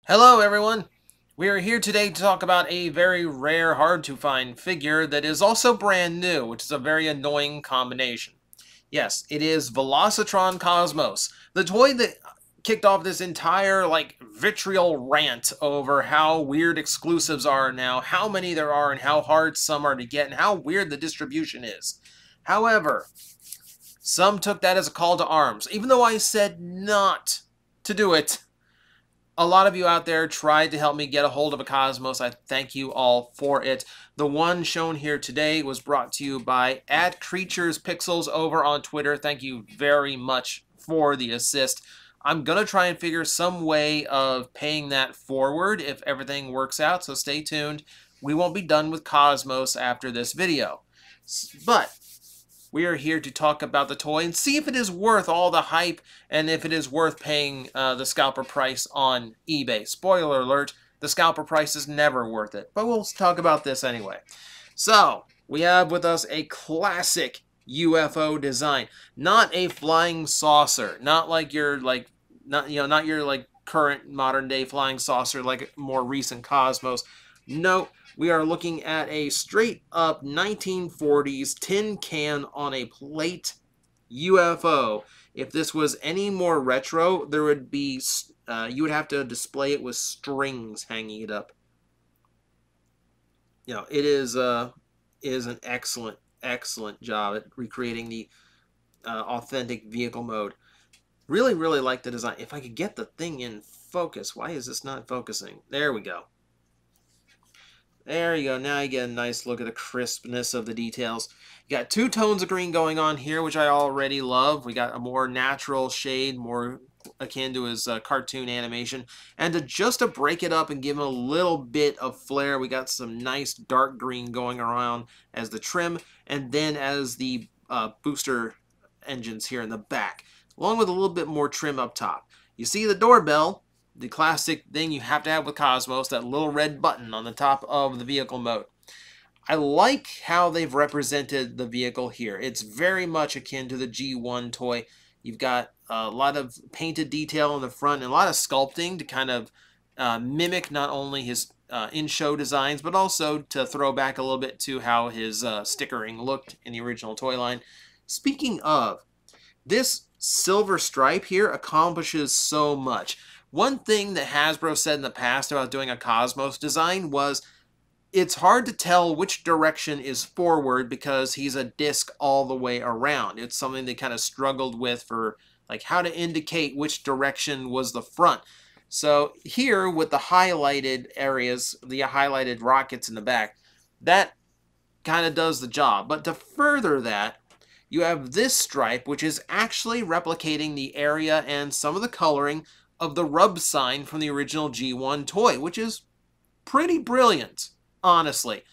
Hello everyone! We are here today to talk about a very rare, hard to find figure that is also brand new, which is a very annoying combination. Yes, it is Velocitron Cosmos, the toy that kicked off this entire vitriol rant over how weird exclusives are now, how many there are and how hard some are to get and how weird the distribution is. However, some took that as a call to arms, even though I said not to do it. A lot of you out there tried to help me get a hold of a Cosmos. I thank you all for it. The one shown here today was brought to you by @CreaturesPixels over on Twitter. Thank you very much for the assist. I'm going to try and figure some way of paying that forward if everything works out, so stay tuned. We won't be done with Cosmos after this video. But we are here to talk about the toy and see if it is worth all the hype and if it is worth paying the scalper price on eBay. Spoiler alert, the scalper price is never worth it, but we'll talk about this anyway. So, we have with us a classic UFO design, not a flying saucer, not like your not your current modern day flying saucer like more recent Cosmos. No, we are looking at a straight up 1940s tin can on a plate UFO. If this was any more retro, there would be you would have to display it with strings hanging it up. It is an excellent job at recreating the authentic vehicle mode. Really like the design. If I could get the thing in focus. Why is this not focusing? There we go. There you go. Now you get a nice look at the crispness of the details. You got two tones of green going on here, which I already love. We got a more natural shade, more akin to his cartoon animation. And just to break it up and give him a little bit of flair, we got some nice dark green going around as the trim, and then as the booster engines here in the back, along with a little bit more trim up top. You see the doorbell, the classic thing you have to have with Cosmos, that little red button on the top of the vehicle mode. I like how they've represented the vehicle here. It's very much akin to the G1 toy. You've got a lot of painted detail in the front and a lot of sculpting to kind of mimic not only his in-show designs, but also to throw back a little bit to how his stickering looked in the original toy line. Speaking of, this silver stripe here accomplishes so much. One thing that Hasbro said in the past about doing a Cosmos design was it's hard to tell which direction is forward because he's a disc all the way around. It's something they kind of struggled with for how to indicate which direction was the front. So here with the highlighted areas, the highlighted rockets in the back, that kind of does the job. But to further that, you have this stripe, which is actually replicating the area and some of the coloring of the rub sign from the original G1 toy, which is pretty brilliant, honestly.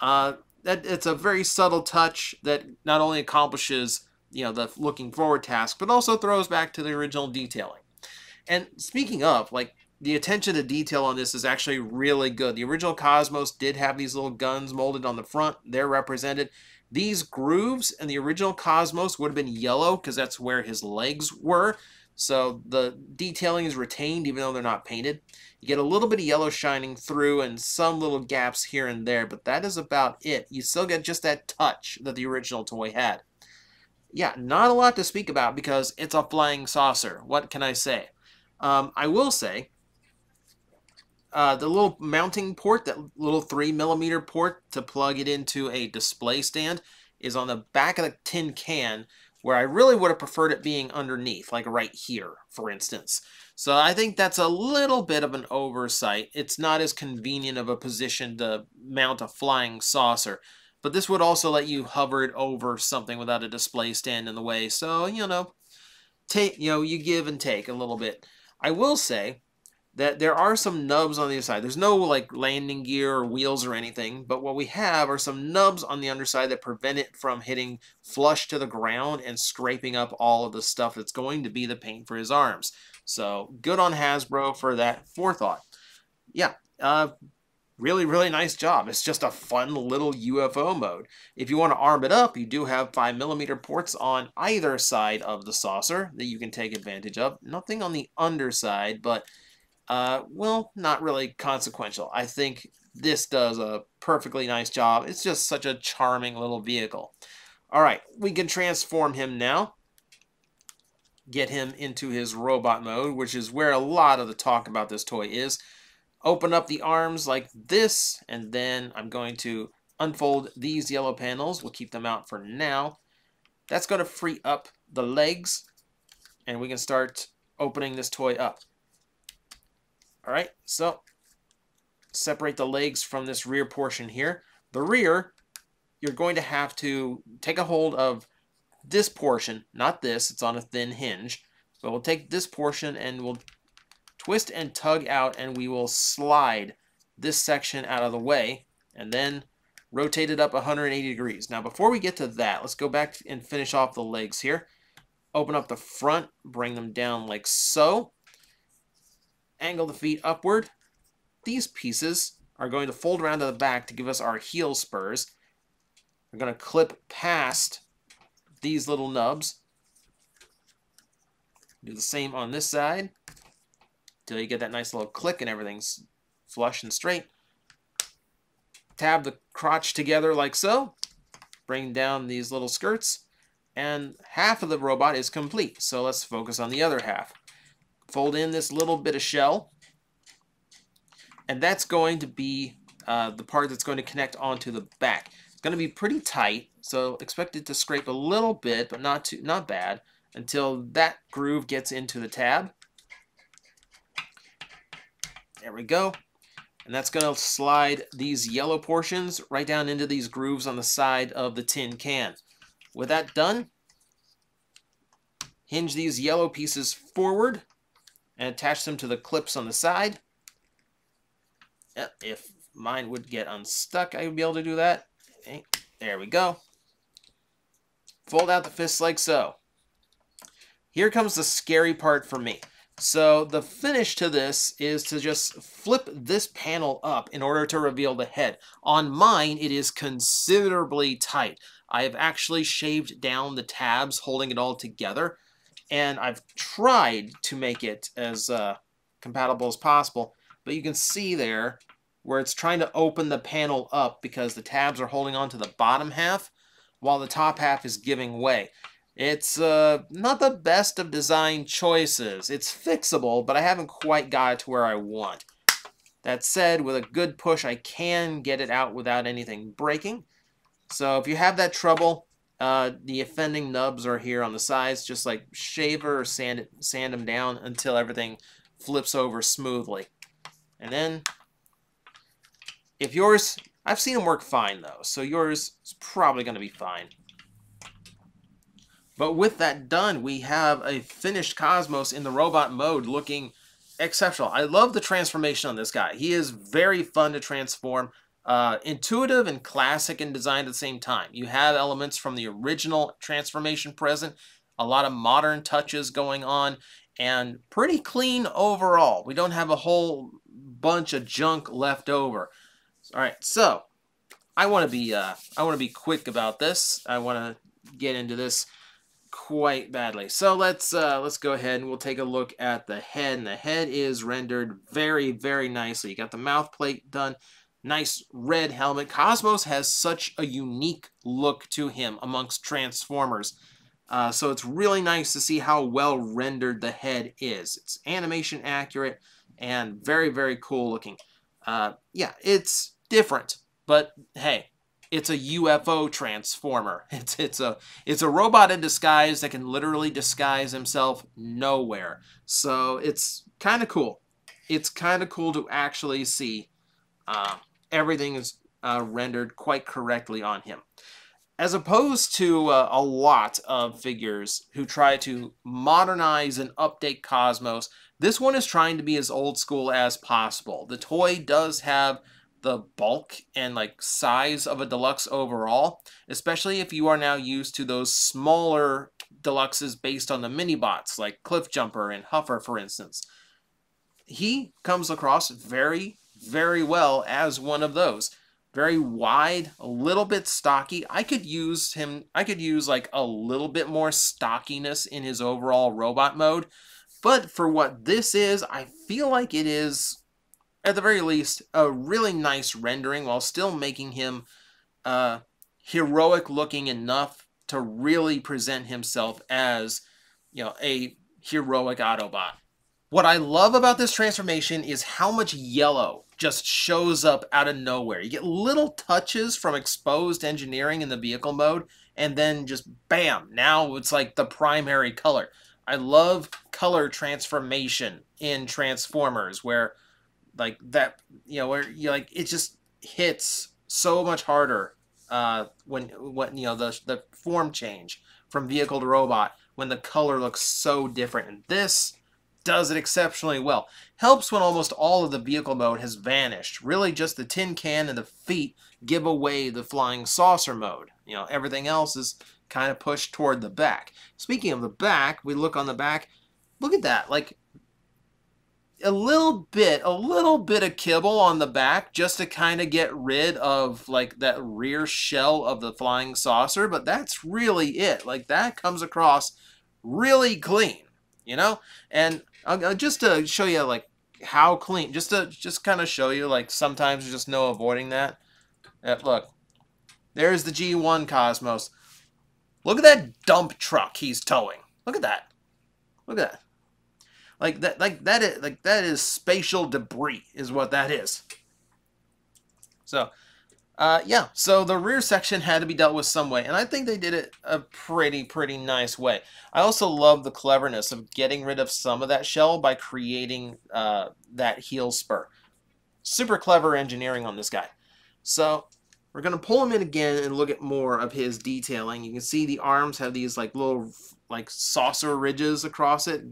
It's a very subtle touch that not only accomplishes the looking forward task, but also throws back to the original detailing. And speaking of, the attention to detail on this is actually really good. The original Cosmos did have these little guns molded on the front. They're represented. These grooves in the original Cosmos would have been yellow because that's where his legs were. So the detailing is retained even though they're not painted. You get a little bit of yellow shining through and some little gaps here and there, but that is about it. You still get just that touch that the original toy had. Yeah, not a lot to speak about because it's a flying saucer. What can I say? I will say the little mounting port, that little 3mm port to plug it into a display stand, is on the back of the tin can, where I really would have preferred it being underneath, like right here, for instance. So I think that's a little bit of an oversight. It's not as convenient of a position to mount a flying saucer, but this would also let you hover it over something without a display stand in the way. So, you give and take a little bit. I will say that there are some nubs on the side. There's no landing gear or wheels or anything, but what we have are some nubs on the underside that prevent it from hitting flush to the ground and scraping up all of the stuff that's going to be the paint for his arms. So good on Hasbro for that forethought. Yeah, really nice job. It's just a fun little UFO mode. If you want to arm it up, you do have 5mm ports on either side of the saucer that you can take advantage of. Nothing on the underside, but well, not really consequential. I think this does a perfectly nice job. It's just such a charming little vehicle. All right, we can transform him now. Get him into his robot mode, which is where a lot of the talk about this toy is. Open up the arms like this, and then I'm going to unfold these yellow panels. We'll keep them out for now. That's going to free up the legs, and we can start opening this toy up. All right, so separate the legs from this rear portion here. The rear, you're going to have to take a hold of this portion, not this, it's on a thin hinge, but we'll take this portion and we'll twist and tug out, and we will slide this section out of the way and then rotate it up 180 degrees. Now before we get to that, let's go back and finish off the legs here. Open up the front, bring them down like so. Angle the feet upward. These pieces are going to fold around to the back to give us our heel spurs. We're going to clip past these little nubs. Do the same on this side until you get that nice little click and everything's flush and straight. Tab the crotch together like so. Bring down these little skirts, and half of the robot is complete. So let's focus on the other half. Fold in this little bit of shell, and that's going to be the part that's going to connect onto the back. It's going to be pretty tight, so expect it to scrape a little bit, but not bad, until that groove gets into the tab. There we go. And that's going to slide these yellow portions right down into these grooves on the side of the tin can. With that done, hinge these yellow pieces forward and attach them to the clips on the side. If mine would get unstuck, I would be able to do that. Okay, there we go. Fold out the fists like so. Here comes the scary part for me. So the finish to this is to just flip this panel up in order to reveal the head. On mine, it is considerably tight. I've actually shaved down the tabs holding it all together, and I've tried to make it as compatible as possible, but you can see there where it's trying to open the panel up because the tabs are holding on to the bottom half while the top half is giving way. It's not the best of design choices. It's fixable, but I haven't quite got it to where I want. That said, with a good push, I can get it out without anything breaking. So if you have that trouble, the offending nubs are here on the sides. Just like shave or sand them down until everything flips over smoothly. And then, if yours, I've seen them work fine though, so yours is probably going to be fine. But with that done, we have a finished Cosmos in the robot mode looking exceptional. I love the transformation on this guy. He is very fun to transform. Intuitive and classic in design at the same time. You have elements from the original transformation present, a lot of modern touches going on, and pretty clean overall. We don't have a whole bunch of junk left over. All right, so I want to be quick about this. I want to get into this quite badly. So let's go ahead and we'll take a look at the head. And the head is rendered very, very nicely. You got the mouth plate done. Nice red helmet. Cosmos has such a unique look to him amongst Transformers. So it's really nice to see how well rendered the head is. It's animation accurate and very, very cool looking. Yeah, it's different, but hey, it's a UFO transformer. It's a robot in disguise that can literally disguise himself nowhere. So it's kind of cool. It's kind of cool to actually see everything is rendered quite correctly on him. As opposed to a lot of figures who try to modernize and update Cosmos, this one is trying to be as old school as possible. The toy does have the bulk and like size of a deluxe overall, especially if you are now used to those smaller deluxes based on the mini bots like Cliff Jumper and Huffer, for instance. He comes across very, very well as one of those. Very wide, a little bit stocky. I could use like a little bit more stockiness in his overall robot mode, But for what this is, I feel like it is, at the very least, a really nice rendering while still making him heroic looking enough to really present himself as, a heroic Autobot. What I love about this transformation is how much yellow just shows up out of nowhere. You get little touches from exposed engineering in the vehicle mode, and then just bam, now it's like the primary color. I love color transformation in Transformers, where like that, where you like it just hits so much harder when the form change from vehicle to robot when the color looks so different. And this does it exceptionally well. Helps when almost all of the vehicle mode has vanished. Really just the tin can and the feet give away the flying saucer mode. Everything else is kind of pushed toward the back. Speaking of the back, we look on the back. Look at that. Like a little bit of kibble on the back just to kind of get rid of like that rear shell of the flying saucer, but that's really it. Like that comes across really clean, and just to show you like how clean, just kind of show you like sometimes there's just no avoiding that. Look, there's the G1 Cosmos. Look at that dump truck he's towing. Look at that. Look at that. That is spatial debris is what that is. So, yeah, so the rear section had to be dealt with some way, and I think they did it a pretty nice way. I also love the cleverness of getting rid of some of that shell by creating that heel spur. Super clever engineering on this guy. So, we're going to pull him in again and look at more of his detailing. You can see the arms have these like little like saucer ridges across it,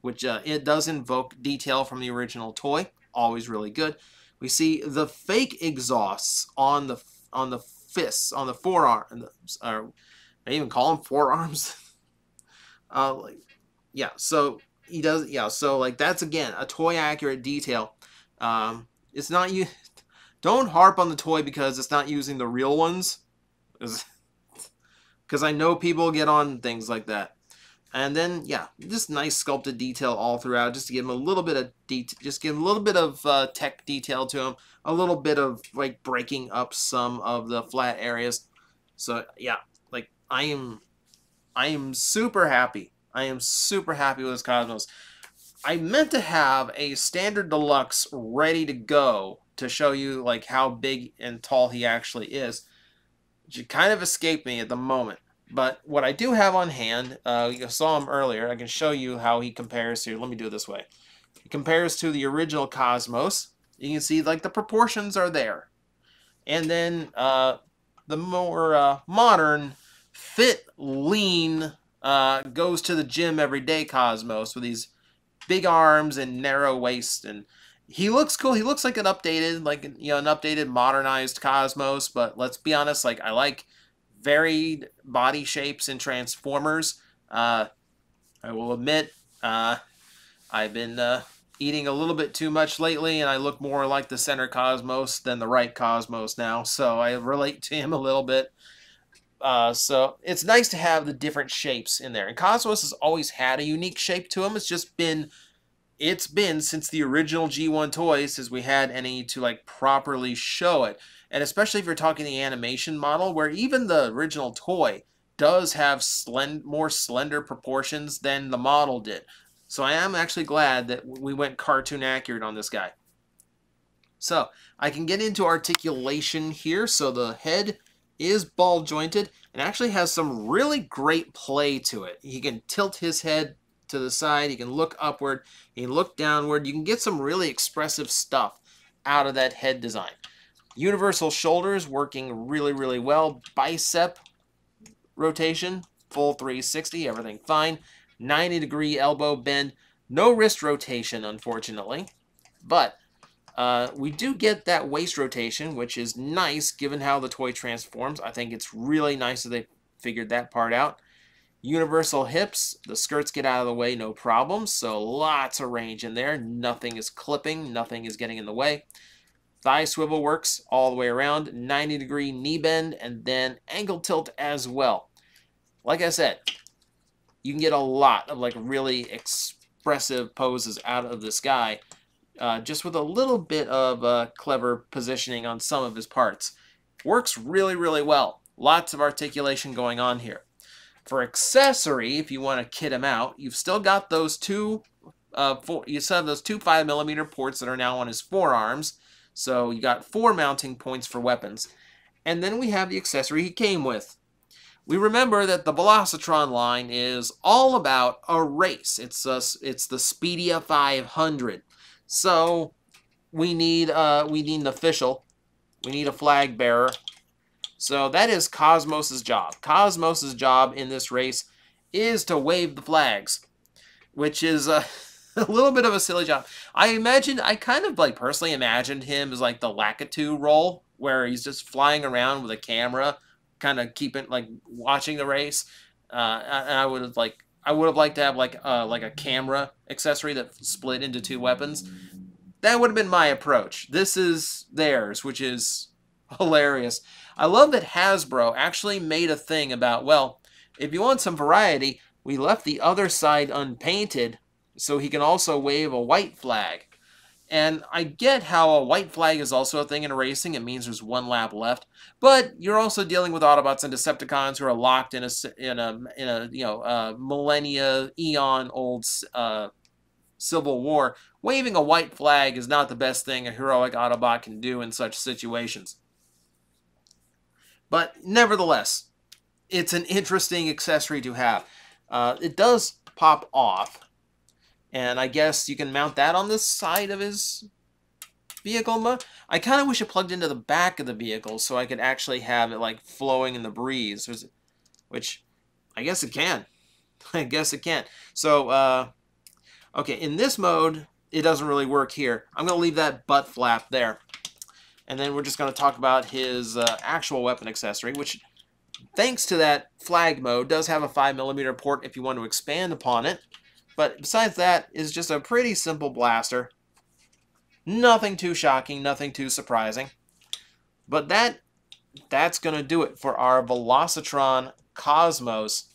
which it does invoke detail from the original toy. Always really good. We see the fake exhausts on the fists, on the forearm. I even call them forearms. Yeah, so he does. Yeah, so like that's again a toy accurate detail. It's not you. Don't harp on the toy because it's not using the real ones, because I know people get on things like that. And then, yeah, just nice sculpted detail all throughout, just to give him a little bit of tech detail to him, a little bit of like breaking up some of the flat areas. So yeah, like I am super happy. I am super happy with this Cosmos. I meant to have a standard deluxe ready to go to show you like how big and tall he actually is. It kind of escaped me at the moment. But what I do have on hand, you saw him earlier. I can show you how he compares to. Let me do it this way. He compares to the original Cosmos. You can see like the proportions are there. And then the more modern, fit, lean, goes to the gym every day Cosmos with these big arms and narrow waist, and he looks cool. He looks like an updated, modernized Cosmos. But let's be honest, like I like varied body shapes in Transformers. I will admit, I've been eating a little bit too much lately, and I look more like the center Cosmos than the right Cosmos now, so I relate to him a little bit. So it's nice to have the different shapes in there. And Cosmos has always had a unique shape to him. It's been since the original G1 toys, since we had any to like properly show it. And especially if you're talking the animation model, where even the original toy does have more slender proportions than the model did. So I am actually glad that we went cartoon accurate on this guy. So I can get into articulation here. So the head is ball jointed and actually has some really great play to it. He can tilt his head to the side. He can look upward. He can look downward. You can get some really expressive stuff out of that head design. Universal shoulders working really well. Bicep rotation, full 360, everything fine. 90-degree elbow bend. No wrist rotation, unfortunately. But we do get that waist rotation, which is nice given how the toy transforms. I think it's really nice that they figured that part out. Universal hips, the skirts get out of the way, no problem. So lots of range in there. Nothing is clipping, nothing is getting in the way. Thigh swivel works all the way around, 90-degree knee bend, and then ankle tilt as well. Like I said, you can get a lot of like really impressive poses out of this guy, just with a little bit of clever positioning on some of his parts. Works really, really well. Lots of articulation going on here. For accessory, if you want to kit him out, you've still got those two, you still have those two 5mm ports that are now on his forearms. So you got 4 mounting points for weapons. And then we have the accessory he came with. We remember that the Velocitron line is all about a race. It's the Speedia 500. So we need an official. We need a flag bearer. So that is Cosmos' job. Cosmos' job in this race is to wave the flags, which is a little bit of a silly job. I kind of like personally imagined him as like the Lakitu role, where he's just flying around with a camera, kind of keeping like watching the race. And I would have liked to have like a camera accessory that split into 2 weapons. That would have been my approach. This is theirs, which is hilarious. I love that Hasbro actually made a thing about, well, if you want some variety, we left the other side unpainted so he can also wave a white flag. And I get how a white flag is also a thing in racing. It means there's 1 lap left, but you're also dealing with Autobots and Decepticons who are locked in a millennia, eon old Civil War. Waving a white flag is not the best thing a heroic Autobot can do in such situations. But nevertheless, it's an interesting accessory to have. It does pop off, and I guess you can mount that on the side of his vehicle. I kind of wish it plugged into the back of the vehicle so I could actually have it like flowing in the breeze, which I guess it can. I guess it can. So, okay, in this mode, it doesn't really work here. I'm going to leave that butt flap there. And then we're just going to talk about his actual weapon accessory, which, thanks to that flag mode, does have a 5mm port if you want to expand upon it. But besides that, is just a pretty simple blaster. Nothing too shocking, nothing too surprising. But that's going to do it for our Velocitron Cosmos.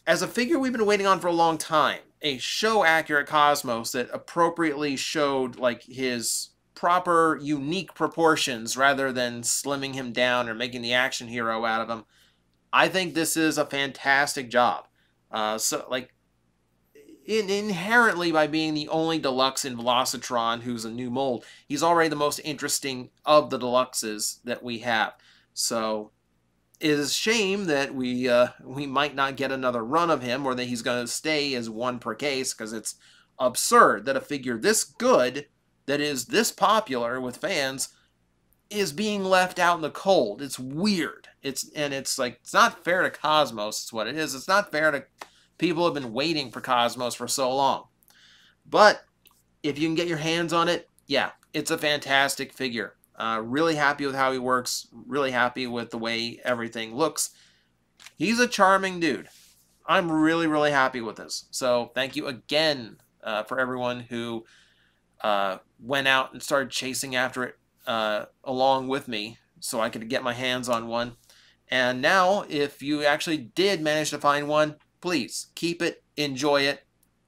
As a figure we've been waiting on for a long time, a show-accurate Cosmos that appropriately showed like his proper, unique proportions rather than slimming him down or making the action hero out of him. I think this is a fantastic job. So, like, inherently, by being the only deluxe in Velocitron who's a new mold, he's already the most interesting of the deluxes that we have. So, it is a shame that we might not get another run of him, or that he's going to stay as 1 per case, because it's absurd that a figure this good, that is this popular with fans, is being left out in the cold. It's weird. It's not fair to Cosmos. It's what it is. It's not fair to people who have been waiting for Cosmos for so long. But if you can get your hands on it, yeah, it's a fantastic figure. Really happy with how he works. Really happy with the way everything looks. He's a charming dude. I'm really, really happy with this. So thank you again for everyone who went out and started chasing after it along with me so I could get my hands on one. And now, if you actually did manage to find one, please keep it, enjoy it.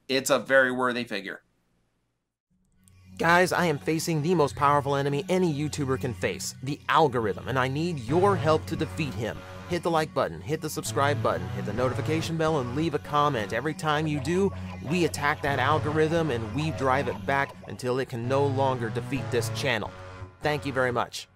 It's a very worthy figure. Guys, I am facing the most powerful enemy any YouTuber can face, the algorithm, and I need your help to defeat him. Hit the like button, hit the subscribe button, hit the notification bell, and leave a comment. Every time you do, we attack that algorithm and we drive it back until it can no longer defeat this channel. Thank you very much.